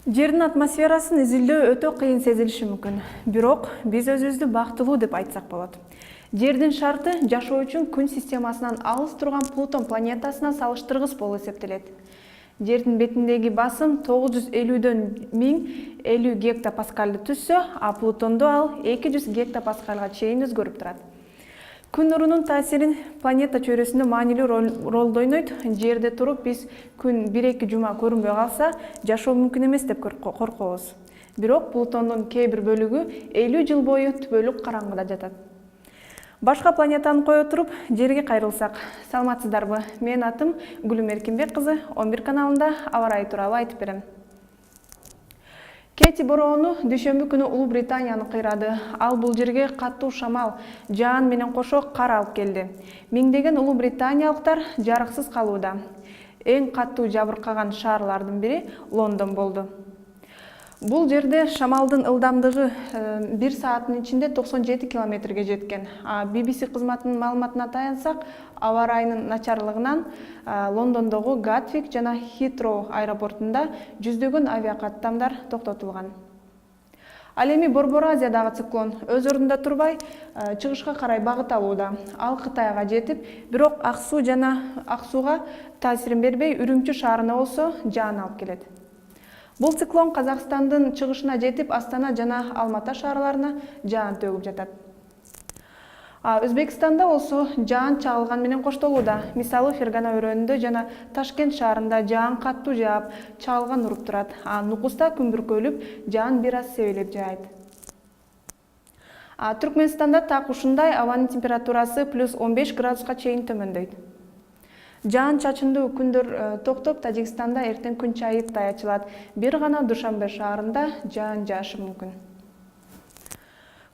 Жердин атмосферасын изилдөө өтө кыйын сезилиши мүмкүн. Бирок биз өзүбүздү бактылуу деп айтсак болот. Жердин шарты жашоо үчүн күн системасынан алыс турган Плутон планетасына салыштыргыс болуп эсептелет. Жердин бетиндеги басым 950дөн 1050 гектопаскальды түзсө, а Плутондо ал 200 гектопаскальга чейин өзгөрүп турат. Күн нурунун таасирин планета чөйрөсүндө маанилүү роль ойнойт. Жерде туруп биз күн 1-2 жума көрүнбөй калса, жашоо мүмкүн эмес деп коркобуз. Бирок Плутондун кээ бир бөлүгү 50 жыл бою түбөлүк караңгыда жатат. Башка планетаны кое туруп, жерге кайрылсак, саламатсыздарбы? Менин атым Гүлүм Эркинбек кызы, 11 каналында аба ырайы тууралуу айтып берем. Кети бороону дүйшөмбү күнү Улуу Британияны кыйрады. Ал бул жерге катуу шамал, жаан менен кошо кар алып келди. Миңдеген улуу британиялыктар жарыксыз калууда. Эң катуу жабыркаган шаарлардын бири Лондон болду. Бул жерде шамалдын ылдамдыгы 1 сааттын ичинде 97 километрге жеткен. BBC кызматынын маалыматына таянсак, аба ырайынын начарлыгынан Лондондогу Гатвик жана Хитроу аэропортунда жүздөгөн авиакаттамдар токтотулган. Ал эми Борбор Азиядагы циклон өз ордунда турбай, чыгышка карай багыт алууда. Ал Кытайга жетип, бирок Аксууга таасирин бербей, Үрүмчү шаарына болсо жаан алып келет. Бул циклон Казакстандын чыгышына жетип, Астана жана Алматы шаарларына жаан төгүп жатат. Өзбекстанда болсо жаан чагылган менен коштолууда. Мисалы, Фергана өрөөнүндө жана Ташкент шаарында жаан каттуу жаап, чагылган уруп турат. Нукуста күн бүркөлүп, жаан бир аз себелеп жаайт. Түркмөнстанда так ушундай абанын температурасы +15 градуска чейин төмөндөйт. Жаан чачындуу күндөр токтоп, Тажикстанда эртең күн чайыптай ачылат. Бир гана Душанбе шаарында жаан жаашы мүмкүн.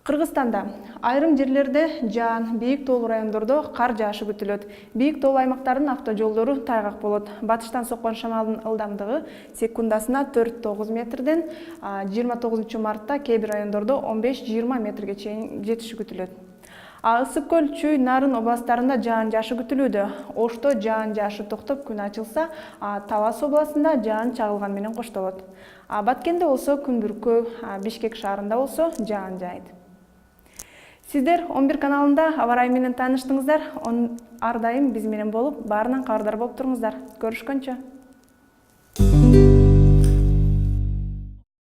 Кыргызстанда айрым жерлерде жаан, бийик тоолуу райондордо кар жаашы күтүлөт. Бийик тоолуу аймактардын автожолдору тайгак болот. Батыштан соккон шамалдын ылдамдыгы секундасына 4-9 метрден 29 мартта кээ бир райондордо 15-20 метрге чейин жетиши күтүлөт. Ысык көл, Чүй, Нарын областтарында жаан жаашы күтүлүүдө. Ошто жаан жаашы токтоп күн ачылса, Талас областында жаан чагылган менен коштолот. Баткенде болсо күн бүркөө, Бишкек шаарында болсо жаан жаайт. Сиздер 11 каналында аба ырайы менен тааныштыңыздар. Ар дайым биз менен болуп, баарынан кабардар болуп туруңуздар. Көрүшкөнчө.